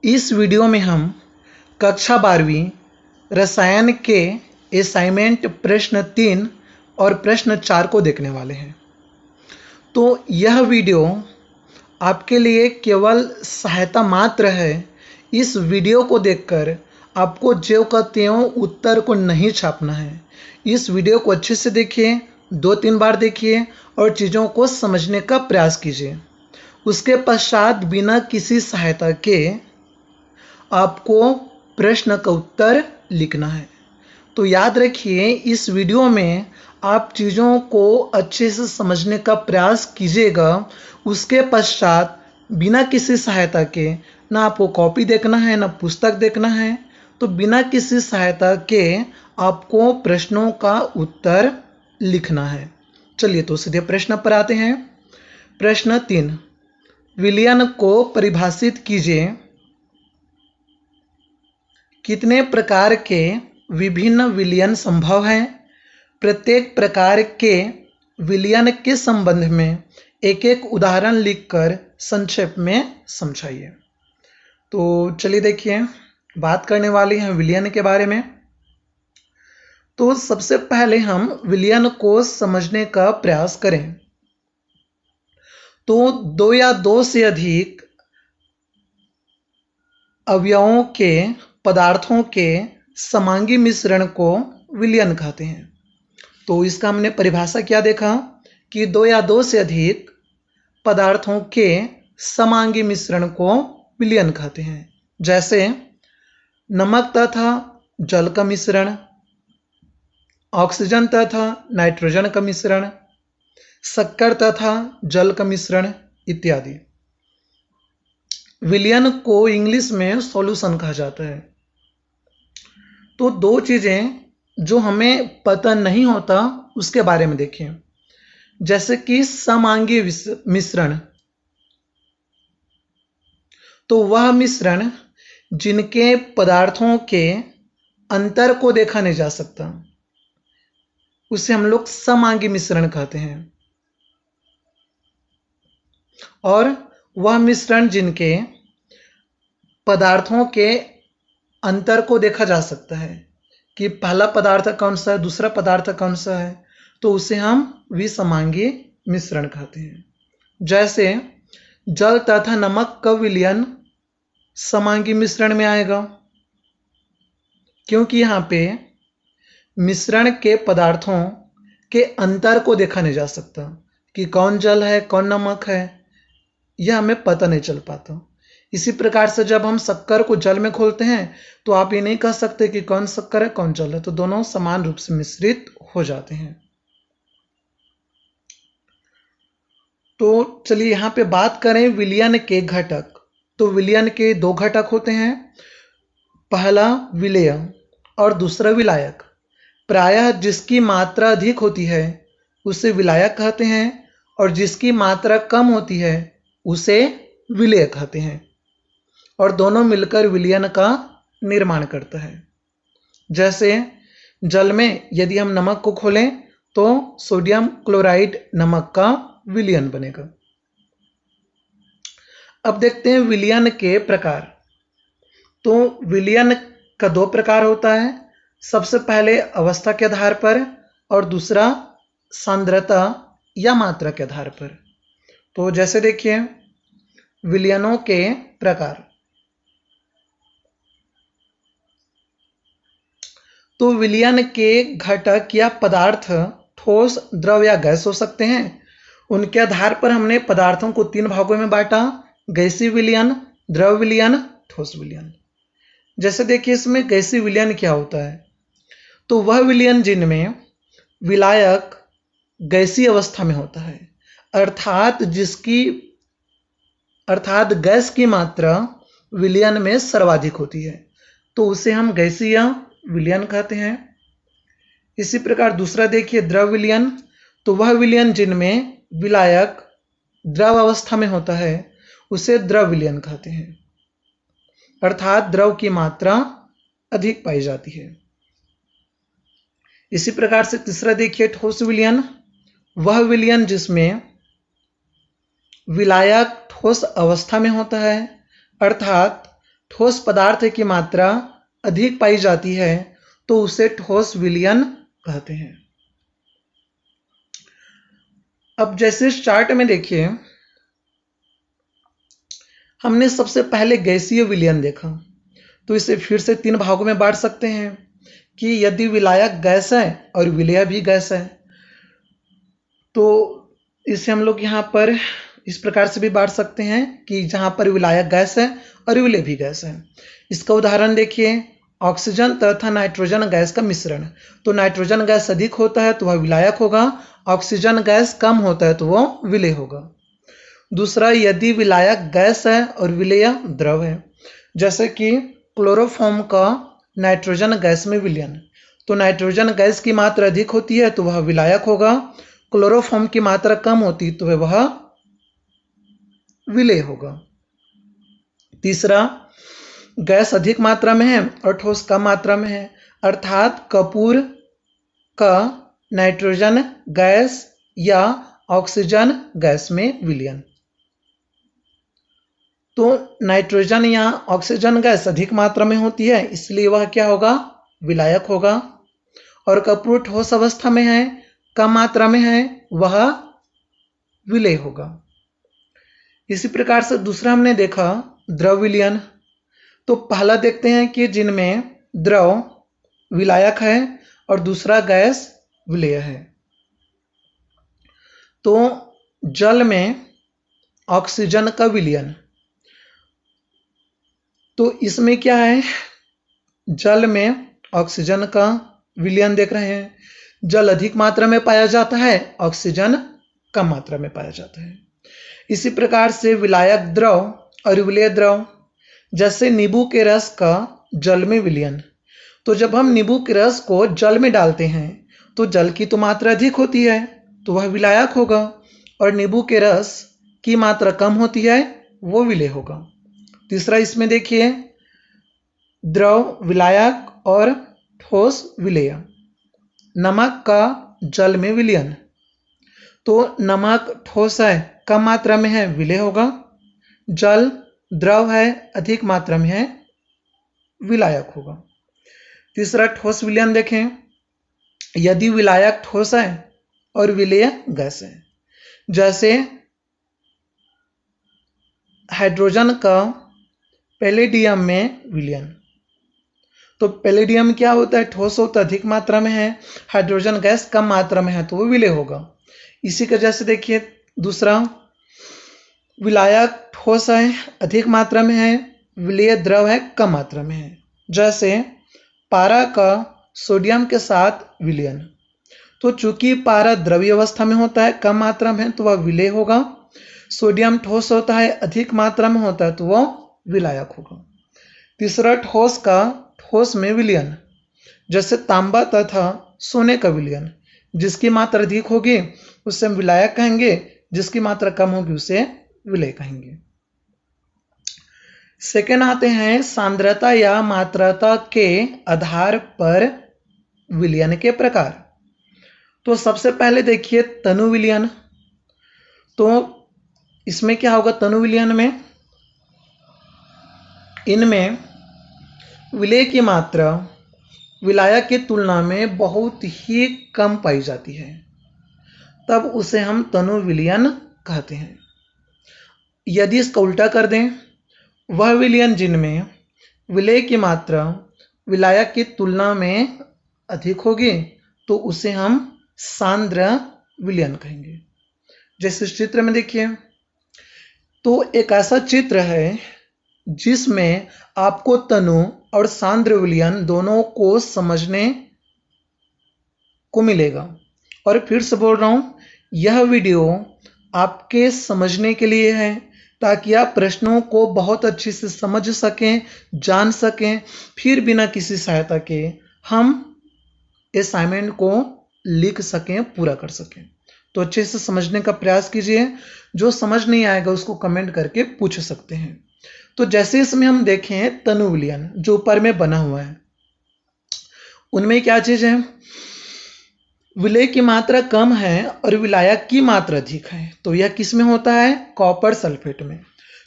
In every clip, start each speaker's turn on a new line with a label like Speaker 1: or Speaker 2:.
Speaker 1: इस वीडियो में हम कक्षा 12वीं रसायन के असाइनमेंट प्रश्न 3 और प्रश्न 4 को देखने वाले हैं। तो यह वीडियो आपके लिए केवल सहायता मात्र है। इस वीडियो को देखकर आपको ज्यों का त्यों उत्तर को नहीं छापना है। इस वीडियो को अच्छे से देखिए, 2-3 बार देखिए और चीज़ों को समझने का प्रयास कीजिए। उसके पश्चात बिना किसी सहायता के आपको प्रश्न का उत्तर लिखना है। तो याद रखिए, इस वीडियो में आप चीज़ों को अच्छे से समझने का प्रयास कीजिएगा। उसके पश्चात बिना किसी सहायता के, ना आपको कॉपी देखना है ना पुस्तक देखना है, तो बिना किसी सहायता के आपको प्रश्नों का उत्तर लिखना है। चलिए तो सीधे प्रश्न पर आते हैं। प्रश्न 3, विलयन को परिभाषित कीजिए। कितने प्रकार के विभिन्न विलयन संभव हैं? प्रत्येक प्रकार के विलयन के संबंध में एक एक उदाहरण लिखकर संक्षेप में समझाइए। तो चलिए देखिए, बात करने वाले हैं विलयन के बारे में। तो सबसे पहले हम विलयन को समझने का प्रयास करें। तो दो या दो से अधिक अवयवों के पदार्थों के समांगी मिश्रण को विलयन कहते हैं। तो इसका हमने परिभाषा क्या देखा कि दो या दो से अधिक पदार्थों के समांगी मिश्रण को विलयन कहते हैं। जैसे नमक तथा जल का मिश्रण, ऑक्सीजन तथा नाइट्रोजन का मिश्रण, शक्कर तथा जल का मिश्रण इत्यादि। विलयन को इंग्लिश में सॉल्यूशन कहा जाता है। तो दो चीज़ें जो हमें पता नहीं होता उसके बारे में देखिए। जैसे कि समांगी मिश्रण, तो वह मिश्रण जिनके पदार्थों के अंतर को देखा नहीं जा सकता, उसे हम लोग समांगी मिश्रण कहते हैं। और वह मिश्रण जिनके पदार्थों के अंतर को देखा जा सकता है कि पहला पदार्थ कौन सा है, दूसरा पदार्थ कौन सा है, तो उसे हम विसमांगी मिश्रण कहते हैं। जैसे जल तथा नमक का विलयन समांगी मिश्रण में आएगा, क्योंकि यहाँ पे मिश्रण के पदार्थों के अंतर को देखा नहीं जा सकता कि कौन जल है कौन नमक है, यह हमें पता नहीं चल पाता। इसी प्रकार से जब हम शक्कर को जल में घोलते हैं तो आप ये नहीं कह सकते कि कौन शक्कर है कौन जल है, तो दोनों समान रूप से मिश्रित हो जाते हैं। तो चलिए यहाँ पे बात करें विलयन के घटक। तो विलयन के दो घटक होते हैं, पहला विलेय और दूसरा विलायक। प्रायः जिसकी मात्रा अधिक होती है उसे विलायक कहते हैं और जिसकी मात्रा कम होती है उसे विलेय कहते हैं, और दोनों मिलकर विलयन का निर्माण करता है। जैसे जल में यदि हम नमक को खोलें तो सोडियम क्लोराइड नमक का विलयन बनेगा। अब देखते हैं विलयन के प्रकार। तो विलयन का दो प्रकार होता है, सबसे पहले अवस्था के आधार पर और दूसरा सांद्रता या मात्रा के आधार पर। तो जैसे देखिए विलयनों के प्रकार। तो विलयन के घटक या पदार्थ ठोस, द्रव या गैस हो सकते हैं। उनके आधार पर हमने पदार्थों को 3 भागों में बांटा, गैसीय विलयन, द्रव विलयन, ठोस विलयन। जैसे देखिए इसमें गैसीय विलयन क्या होता है, तो वह विलयन जिनमें विलायक गैसीय अवस्था में होता है, अर्थात गैस की मात्रा विलयन में सर्वाधिक होती है, तो उसे हम गैसीय विलयन कहते हैं। इसी प्रकार दूसरा देखिए द्रव विलयन। तो वह विलयन जिनमें विलायक द्रव अवस्था में होता है उसे द्रव विलयन कहते हैं, अर्थात द्रव की मात्रा अधिक पाई जाती है। इसी प्रकार से तीसरा देखिए ठोस विलयन। वह विलयन जिसमें विलायक ठोस अवस्था में होता है, अर्थात ठोस पदार्थ की मात्रा अधिक पाई जाती है तो उसे ठोस विलयन कहते हैं। अब जैसे इस चार्ट में देखिए, हमने सबसे पहले गैसीय विलयन देखा, तो इसे फिर से 3 भागों में बांट सकते हैं कि यदि विलायक गैस है और विलेय भी गैस है, तो इसे हम लोग यहाँ पर इस प्रकार से भी बांट सकते हैं कि जहाँ पर विलायक गैस है और विलेय भी गैस है। इसका उदाहरण देखिए, ऑक्सीजन तथा नाइट्रोजन गैस का मिश्रण। तो नाइट्रोजन गैस अधिक होता है तो वह विलायक होगा, ऑक्सीजन गैस कम होता है तो वह विलेय होगा। दूसरा, यदि विलायक गैस है और विलेय द्रव है, जैसे कि क्लोरोफॉर्म का नाइट्रोजन गैस में विलयन, तो नाइट्रोजन गैस की मात्रा अधिक होती है तो वह विलायक होगा, क्लोरोफॉर्म की मात्रा कम होती तो वह विलेय होगा। तीसरा, गैस अधिक मात्रा में है और ठोस कम मात्रा में है, अर्थात कपूर का नाइट्रोजन गैस या ऑक्सीजन गैस में विलयन। तो नाइट्रोजन या ऑक्सीजन गैस अधिक मात्रा में होती है, इसलिए वह क्या होगा, विलायक होगा। और कपूर ठोस अवस्था में है, कम मात्रा में है, वह विलेय होगा। इसी प्रकार से दूसरा हमने देखा द्रव विलयन। तो पहला देखते हैं कि जिनमें द्रव विलायक है और दूसरा गैस विलेय है। तो जल में ऑक्सीजन का विलयन, तो इसमें क्या है, जल में ऑक्सीजन का विलयन देख रहे हैं। जल अधिक मात्रा में पाया जाता है, ऑक्सीजन कम मात्रा में पाया जाता है। इसी प्रकार से विलायक द्रव और विलेय द्रव, जैसे नींबू के रस का जल में विलयन। तो जब हम नींबू के रस को जल में डालते हैं तो जल की तो मात्रा अधिक होती है तो वह विलायक होगा, और नींबू के रस की मात्रा कम होती है वो विलेय होगा। तीसरा इसमें देखिए, द्रव विलायक और ठोस विलेय। नमक का जल में विलयन, तो नमक ठोस है, कम मात्रा में है, विलेय होगा। जल द्रव है, अधिक मात्रा में है, विलायक होगा। तीसरा ठोस विलयन देखें, यदि विलायक ठोस है और विलेय गैस है, जैसे हाइड्रोजन का पैलेडियम में विलयन। तो पैलेडियम क्या होता है, ठोस होता है, अधिक मात्रा में है, हाइड्रोजन गैस कम मात्रा में है तो वो विलेय होगा। इसी के जैसे देखिए दूसरा, विलायक ठोस है, अधिक मात्रा में है, विलेय द्रव है, कम मात्रा में है, जैसे पारा का सोडियम के साथ विलयन। तो चूंकि पारा द्रव्य अवस्था में होता है, कम मात्रा में है तो वह विलेय होगा। सोडियम ठोस होता है, अधिक मात्रा में होता है तो वह विलायक होगा। तीसरा, ठोस का ठोस में विलयन, जैसे तांबा तथा सोने का विलयन। जिसकी मात्रा अधिक होगी उसे हम विलायक कहेंगे, जिसकी मात्रा कम होगी उसे विलेय कहेंगे। सेकेंड आते हैं सांद्रता या मात्रता के आधार पर विलयन के प्रकार। तो सबसे पहले देखिए तनु विलयन। तो इसमें क्या होगा, तनु विलयन में इनमें विलेय की मात्रा विलायक की तुलना में बहुत ही कम पाई जाती है, तब उसे हम तनु विलयन कहते हैं। यदि इसका उल्टा कर दें, वह विलयन जिनमें विलेय की मात्रा विलायक की तुलना में अधिक होगी तो उसे हम सांद्र विलयन कहेंगे। जैसे इस चित्र में देखिए, तो एक ऐसा चित्र है जिसमें आपको तनु और सांद्र विलयन दोनों को समझने को मिलेगा। और फिर से बोल रहा हूं, यह वीडियो आपके समझने के लिए है, ताकि आप प्रश्नों को बहुत अच्छे से समझ सकें, जान सकें, फिर बिना किसी सहायता के हम असाइनमेंट को लिख सकें, पूरा कर सकें। तो अच्छे से समझने का प्रयास कीजिए। जो समझ नहीं आएगा उसको कमेंट करके पूछ सकते हैं। तो जैसे इसमें हम देखें तनु विलयन जो ऊपर में बना हुआ है, उनमें क्या चीज है, विलेय की मात्रा कम है और विलायक की मात्रा अधिक है। तो यह किस में होता है, कॉपर सल्फेट में।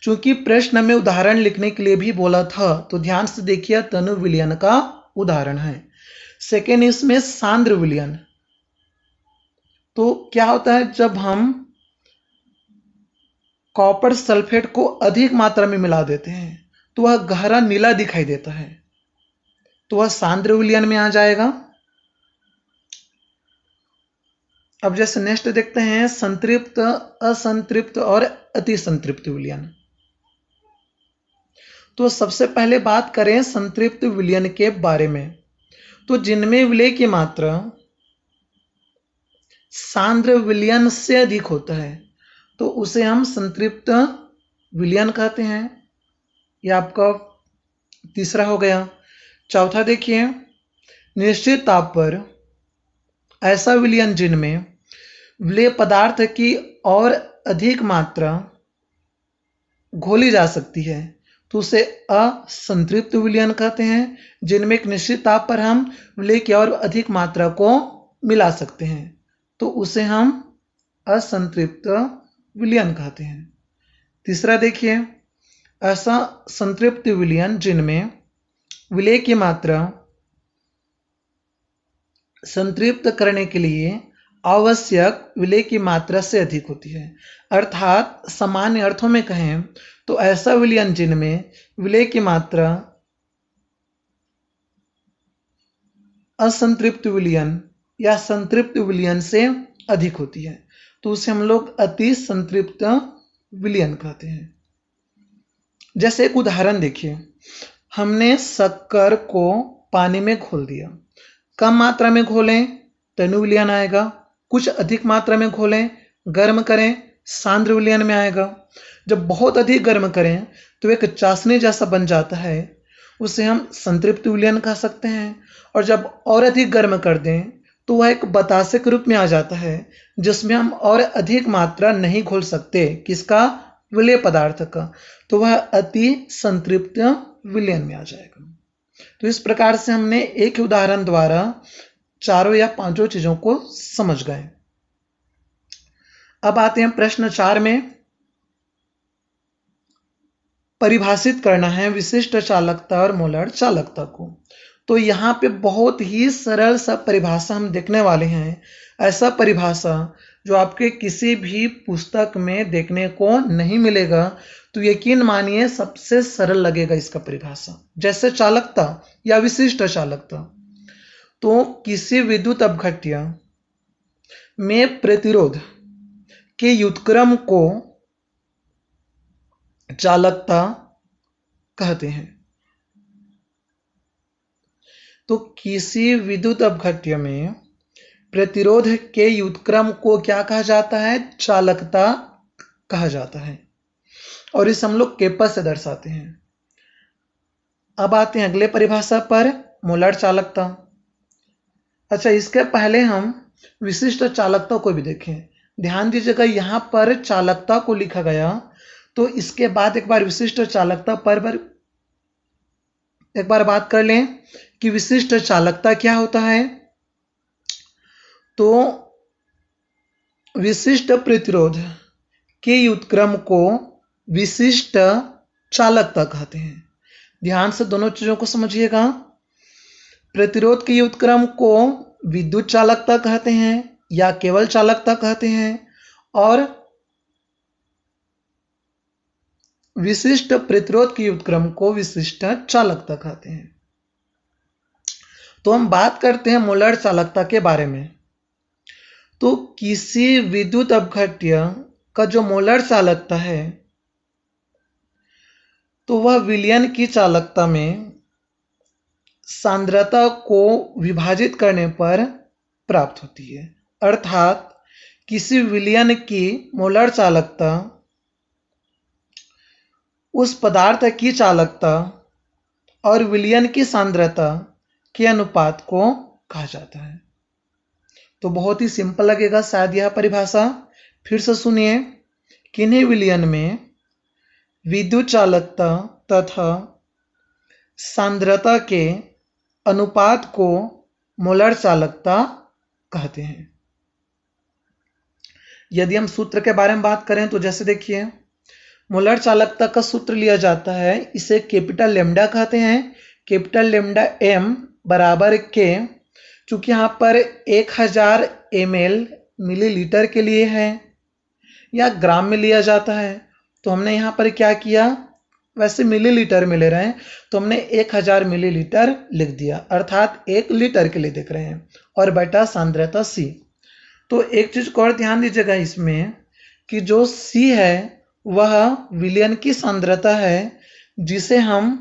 Speaker 1: चूंकि प्रश्न में उदाहरण लिखने के लिए भी बोला था, तो ध्यान से देखिए तनु विलयन का उदाहरण है। सेकेंड इसमें सांद्र विलयन। तो क्या होता है, जब हम कॉपर सल्फेट को अधिक मात्रा में मिला देते हैं तो वह गहरा नीला दिखाई देता है, तो वह सांद्र विलयन में आ जाएगा। अब जैसे नेक्स्ट देखते हैं संतृप्त, असंतृप्त और अति संतृप्त विलयन। तो सबसे पहले बात करें संतृप्त विलयन के बारे में। तो जिनमें विलय की मात्रा सांद्र विलयन से अधिक होता है तो उसे हम संतृप्त विलयन कहते हैं। यह आपका तीसरा हो गया। चौथा देखिए, निश्चित ताप पर ऐसा विलयन जिनमें विलय पदार्थ की और अधिक मात्रा घोली जा सकती है तो उसे असंतृप्त विलयन कहते हैं। जिनमें एक निश्चित ताप पर हम विलय की और अधिक मात्रा को मिला सकते हैं तो उसे हम असंतृप्त विलयन कहते हैं। तीसरा देखिए, ऐसा संतृप्त विलयन जिनमें विलय की मात्रा संतृप्त करने के लिए आवश्यक विलय की मात्रा से अधिक होती है। अर्थात सामान्य अर्थों में कहें तो ऐसा विलयन जिनमें विलय की मात्रा असंतृप्त विलयन या संतृप्त विलयन से अधिक होती है तो उसे हम लोग अति संतृप्त विलयन कहते हैं। जैसे एक उदाहरण देखिए, हमने शक्कर को पानी में घोल दिया। कम मात्रा में घोलें तनु विलयन आएगा, कुछ अधिक मात्रा में घोलें, गर्म करें, सांद्र विलयन में आएगा। जब बहुत अधिक गर्म करें तो एक चाशनी जैसा बन जाता है, उसे हम संतृप्त विलयन कह सकते हैं। और जब और अधिक गर्म कर दें तो वह एक बतासे के रूप में आ जाता है जिसमें हम और अधिक मात्रा नहीं घोल सकते, किसका, विलय पदार्थ का, तो वह अति संतृप्त विलयन में आ जाएगा। तो इस प्रकार से हमने एक उदाहरण द्वारा चारों या पांचों चीजों को समझ गए। अब आते हैं प्रश्न 4 में। परिभाषित करना है विशिष्ट चालकता और मोलर चालकता को। तो यहाँ पे बहुत ही सरल सा परिभाषा हम देखने वाले हैं, ऐसा परिभाषा जो आपके किसी भी पुस्तक में देखने को नहीं मिलेगा। तो यकीन मानिए सबसे सरल लगेगा इसका परिभाषा। जैसे चालकता या विशिष्ट चालकता, तो किसी विद्युत अपघट्य में प्रतिरोध के व्युत्क्रम को चालकता कहते हैं। तो किसी विद्युत अपघट्य में प्रतिरोध के व्युत्क्रम को क्या कहा जाता है, चालकता कहा जाता है। और इसे हम लोग केपस से दर्शाते हैं। अब आते हैं अगले परिभाषा पर, मोलर चालकता। अच्छा, इसके पहले हम विशिष्ट चालकता को भी देखें। ध्यान दीजिएगा, यहां पर चालकता को लिखा गया, तो इसके बाद एक बार विशिष्ट चालकता पर एक बार बात कर लें कि विशिष्ट चालकता क्या होता है। तो विशिष्ट प्रतिरोध के व्युत्क्रम को विशिष्ट चालकता कहते हैं। ध्यान से दोनों चीजों को समझिएगा। प्रतिरोध के व्युत्क्रम को विद्युत चालकता कहते हैं या केवल चालकता कहते हैं, और विशिष्ट प्रतिरोध के व्युत्क्रम को विशिष्ट चालकता कहते हैं। तो हम बात करते हैं मोलर चालकता के बारे में। तो किसी विद्युत अपघट्य का जो मोलर चालकता है, तो वह विलयन की चालकता में सांद्रता को विभाजित करने पर प्राप्त होती है। अर्थात किसी विलयन की मोलर चालकता उस पदार्थ की चालकता और विलयन की सांद्रता के अनुपात को कहा जाता है। तो बहुत ही सिंपल लगेगा शायद यह परिभाषा। फिर से सुनिए, किन्हीं विलयन में विद्युत चालकता तथा सांद्रता के अनुपात को मोलर चालकता कहते हैं। यदि हम सूत्र के बारे में बात करें तो जैसे देखिए, मोलर चालकता का सूत्र लिया जाता है, इसे कैपिटल लेमडा कहते हैं। कैपिटल लेमडा m बराबर के, चूंकि यहाँ पर 1000 ml मिलीलीटर के लिए है या ग्राम में लिया जाता है, तो हमने यहाँ पर क्या किया, वैसे मिलीलीटर में ले रहे हैं तो हमने 1000 मिलीलीटर लिख दिया, अर्थात 1 लीटर के लिए देख रहे हैं, और बटा सांद्रता C। तो एक चीज को और ध्यान दीजिएगा इसमें कि जो C है वह विलयन की सांद्रता है, जिसे हम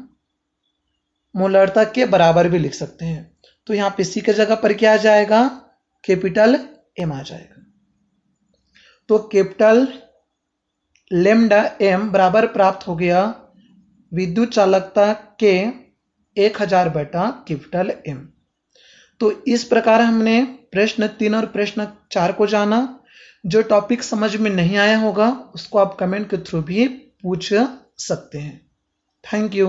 Speaker 1: मोलरता के बराबर भी लिख सकते हैं। तो यहाँ पे C के जगह पर क्या आ जाएगा, कैपिटल M आ जाएगा। तो कैपिटल लेमडा m बराबर प्राप्त हो गया विद्युत चालकता के 1000 बटा कैपिटल M। तो इस प्रकार हमने प्रश्न 3 और प्रश्न 4 को जाना। जो टॉपिक समझ में नहीं आया होगा उसको आप कमेंट के थ्रू भी पूछ सकते हैं। Thank you.